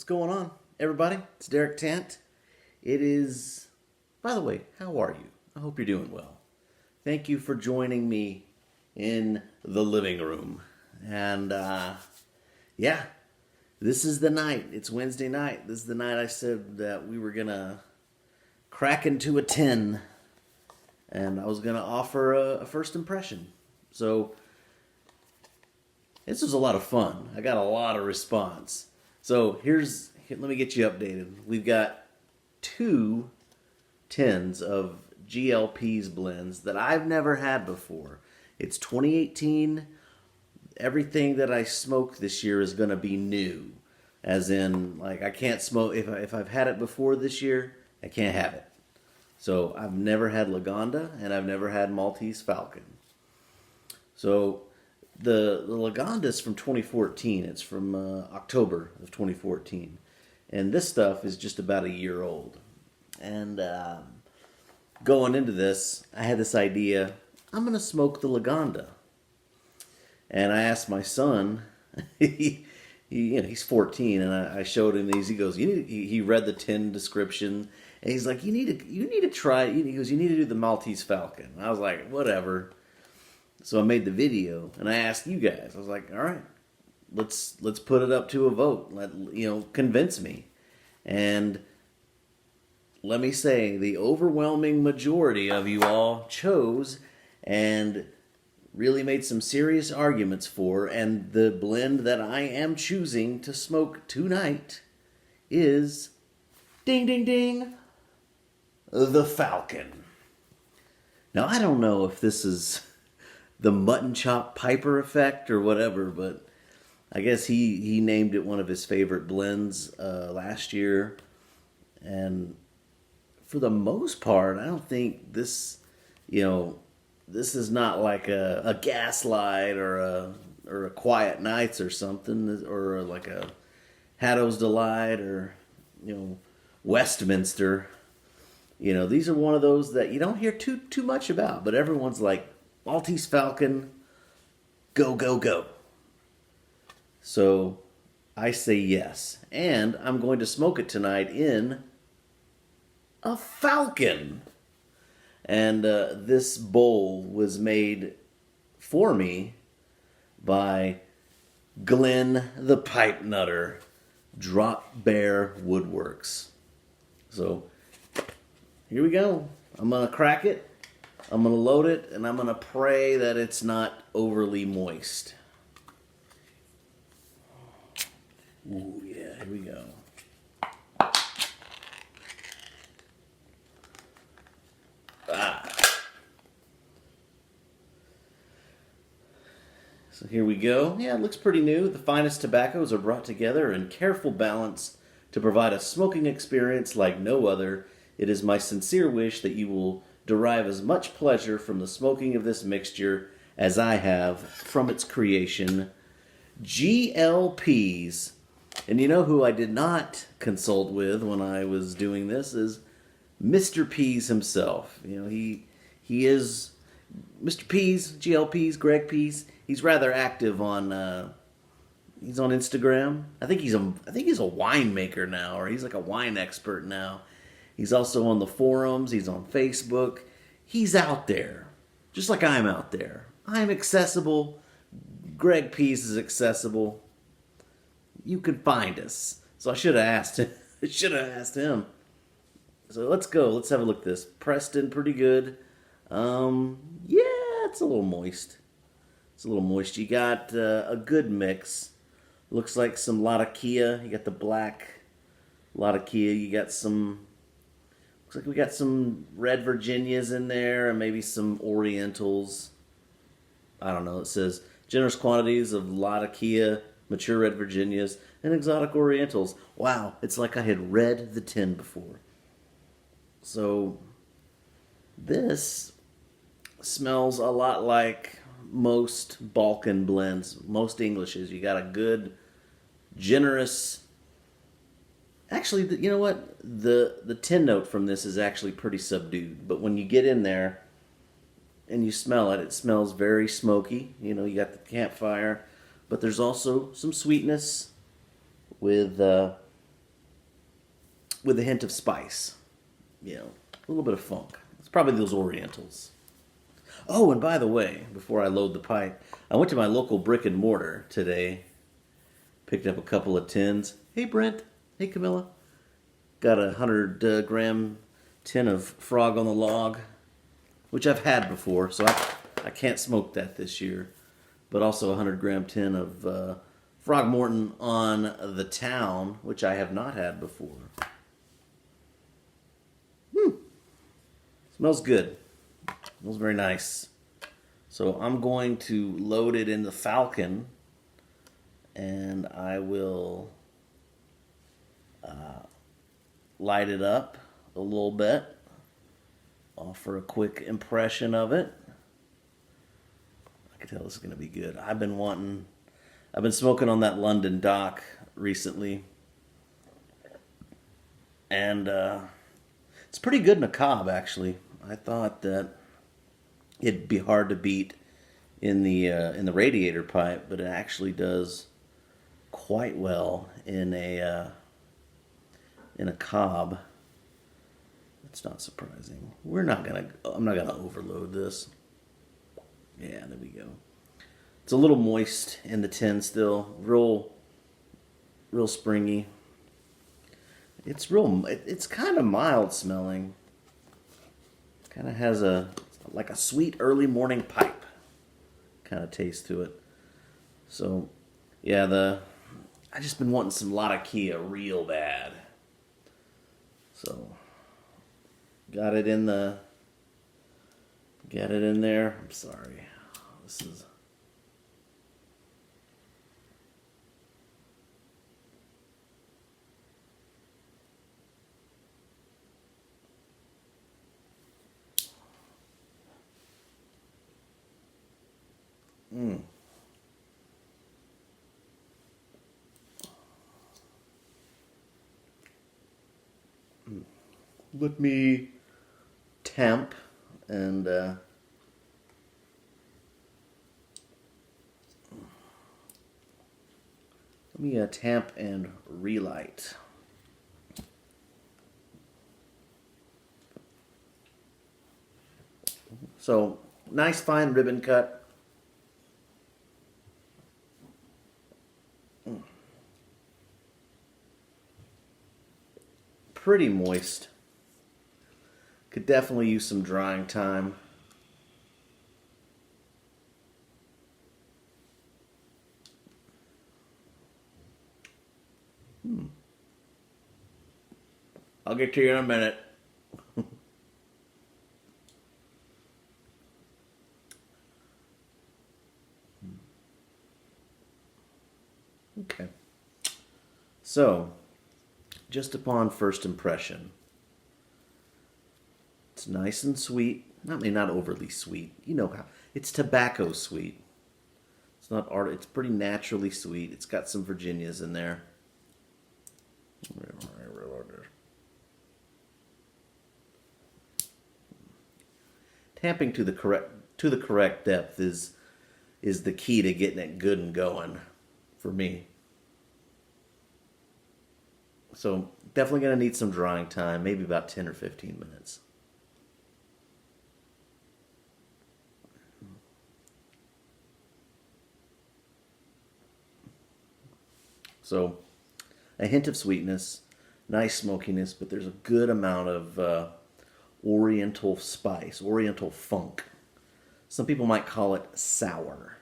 What's going on, everybody? It's Derek Tant. It is, by the way, how are you? I hope you're doing well. Thank you for joining me in the living room. And, yeah, this is the night. It's Wednesday night. This is the night I said that we were going to crack into a 10. And I was going to offer a first impression. So, this was a lot of fun. I got a lot of response. So let me get you updated. We've got 2 tins of GL Pease blends that I've never had before. It's 2018. Everything that I smoke this year is going to be new. As in, like, I can't smoke, if I've had it before this year, I can't have it. So I've never had Lagonda, and I've never had Maltese Falcon. So the Lagonda is from 2014. It's from October of 2014. And this stuff is just about a year old. And going into this, I had this idea, I'm going to smoke the Lagonda. And I asked my son, he's 14, and I showed him these. He goes, he read the tin description, and he's like, you need to try it. He goes, you need to do the Maltese Falcon. And I was like, whatever. So I made the video, and I asked you guys. I was like, all right, let's put it up to a vote. Convince me. And let me say, the overwhelming majority of you all chose and really made some serious arguments for, and the blend that I am choosing to smoke tonight is, ding, ding, ding, the Falcon. Now, I don't know if this is the mutton chop Piper effect or whatever, but I guess he named it one of his favorite blends last year. And for the most part, I don't think this, this is not like a Gaslight or a Quiet Nights or something, or like a Haddo's Delight or, Westminster. These are one of those that you don't hear too much about, but everyone's like, Maltese Falcon, go, go, go. So I say yes. And I'm going to smoke it tonight in a Falcon. And this bowl was made for me by Glenn the Pipe Nutter, Drop Bear Woodworks. So here we go. I'm going to crack it. I'm going to load it, and I'm going to pray that it's not overly moist. Ooh, yeah, here we go. So here we go. Yeah, it looks pretty new. The finest tobaccos are brought together in careful balance to provide a smoking experience like no other. It is my sincere wish that you will derive as much pleasure from the smoking of this mixture as I have from its creation. GL Pease. And you know who I did not consult with when I was doing this is Mr. Pease himself. He is Mr. Pease, GL Pease, Greg Pease. He's rather active on he's on Instagram. I think he's a winemaker now, or he's like a wine expert now. He's also on the forums. He's on Facebook. He's out there, just like I'm out there. I'm accessible. Greg Pease is accessible. You can find us. So I should have asked him. So let's go. Let's have a look at this. Pressed in pretty good. Yeah, it's a little moist. You got a good mix. Looks like some Latakia. You got the black Latakia. You got some. Looks like we got some red Virginias in there and maybe some Orientals. I don't know. It says generous quantities of Latakia, mature red Virginias, and exotic Orientals. Wow, it's like I had read the tin before. So this smells a lot like most Balkan blends, most Englishes. You got a good, generous. Actually, you know what? The tin note from this is actually pretty subdued. But when you get in there and you smell it, it smells very smoky. You got the campfire. But there's also some sweetness with with a hint of spice. You know, a little bit of funk. It's probably those Orientals. Oh, and by the way, before I load the pipe, I went to my local brick and mortar today. Picked up a couple of tins. Hey, Brent. Hey, Camilla. Got a 100-gram tin of frog on the log, which I've had before, so I can't smoke that this year. But also a 100-gram tin of Frog Morton on the Town, which I have not had before. Smells good. Smells very nice. So I'm going to load it in the Falcon, and I will light it up a little bit. Offer a quick impression of it. I can tell this is going to be good. I've been smoking on that London dock recently, and it's pretty good in a cob, actually. I thought that it'd be hard to beat in the radiator pipe, but it actually does quite well in a cob. It's not surprising. I'm not gonna overload this. Yeah, there we go. It's a little moist in the tin still, real springy. It's kind of mild smelling. Kind of has like a sweet early morning pipe kind of taste to it. So, yeah, I just been wanting some Latakia real bad. So, got it in there. I'm sorry. This is Let me temp and tamp and relight. So, nice fine ribbon cut. Pretty moist. Could definitely use some drying time. I'll get to you in a minute. Okay. So, just upon first impression, it's nice and sweet. Not overly sweet. You know how it's tobacco sweet. It's not art. It's pretty naturally sweet. It's got some Virginias in there. Tamping to the correct depth is the key to getting it good and going for me. So definitely going to need some drying time, maybe about 10 or 15 minutes. So a hint of sweetness, nice smokiness, but there's a good amount of Oriental spice, Oriental funk. Some people might call it sour.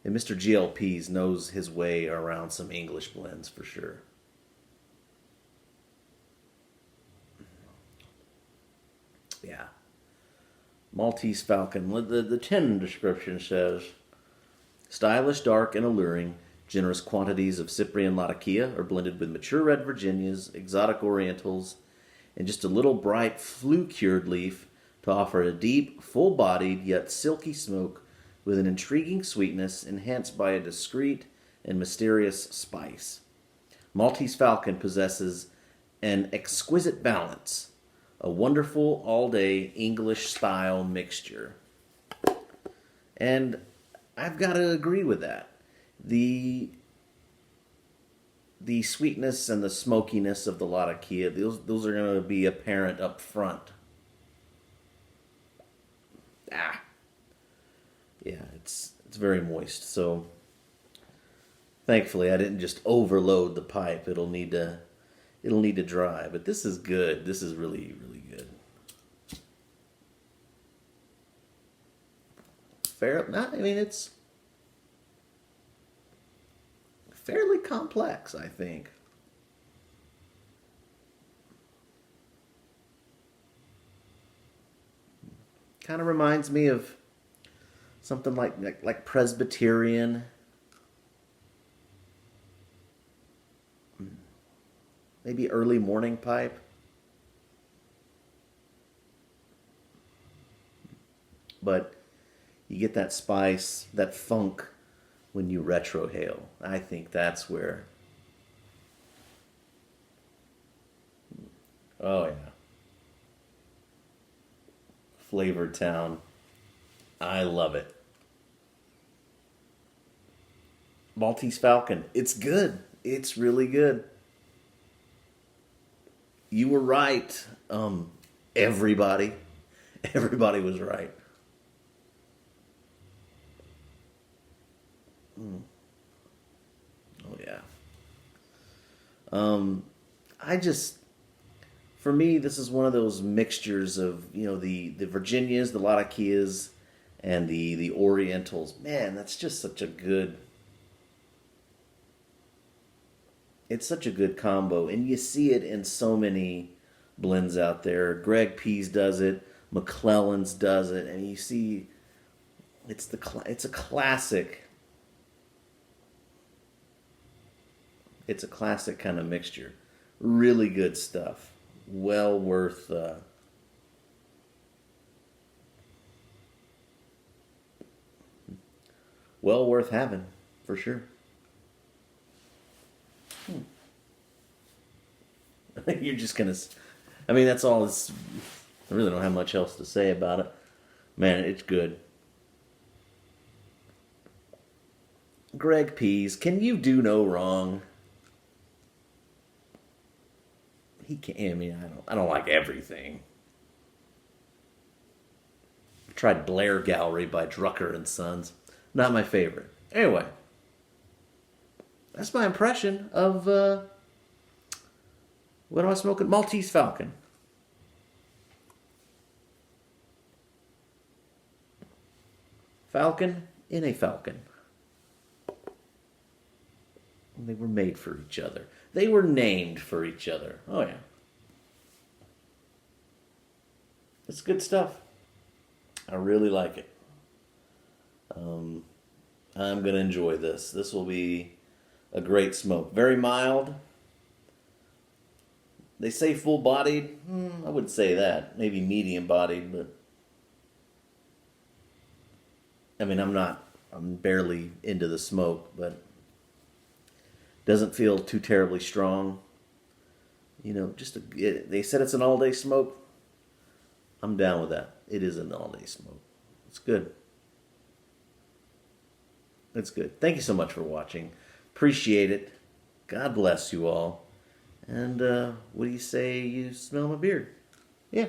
And Mr. GL Pease knows his way around some English blends for sure. Yeah. Maltese Falcon. The tin description says, stylish, dark, and alluring, generous quantities of Cyprian Latakia are blended with mature red Virginias, exotic Orientals, and just a little bright flue-cured leaf to offer a deep, full-bodied, yet silky smoke with an intriguing sweetness enhanced by a discreet and mysterious spice. Maltese Falcon possesses an exquisite balance, a wonderful all-day English-style mixture. And I've got to agree with that. The the sweetness and the smokiness of the Latakia, those are going to be apparent up front. Ah, yeah, it's very moist. So thankfully, I didn't just overload the pipe. It'll need to dry. But this is good. This is really really good. Fair. Not. I mean, it's fairly complex, I think. Kind of reminds me of something like Presbyterian, maybe early morning pipe. But you get that spice, that funk when you retrohale. I think that's where. Oh yeah, Flavor Town. I love it. Maltese Falcon. It's good. It's really good. You were right. Everybody, everybody was right. Oh yeah. Um, I just, for me, this is one of those mixtures of the Virginias, the Latakias, and the Orientals. Man, that's just such a good. It's such a good combo, and you see it in so many blends out there. Greg Pease does it, McClellan's does it, and you see it's a classic. It's a classic kind of mixture. Really good stuff. Well worth well worth having for sure. You're just gonna. I mean, that's all. I really don't have much else to say about it. Man, it's good. Greg Pease, can you do no wrong? He can't. I mean, I don't like everything. I tried Blair Gallery by Drucker and Sons. Not my favorite. Anyway, that's my impression of what am I smoking? Maltese Falcon. Falcon in a Falcon. They were made for each other. They were named for each other. Oh, yeah. It's good stuff. I really like it. I'm going to enjoy this. This will be a great smoke. Very mild. They say full-bodied. I wouldn't say that. Maybe medium-bodied, but I mean, I'm barely into the smoke, but doesn't feel too terribly strong. They said it's an all-day smoke. I'm down with that. It is an all-day smoke. It's good. It's good. Thank you so much for watching. Appreciate it. God bless you all. And what do you say you smell my beard? Yeah.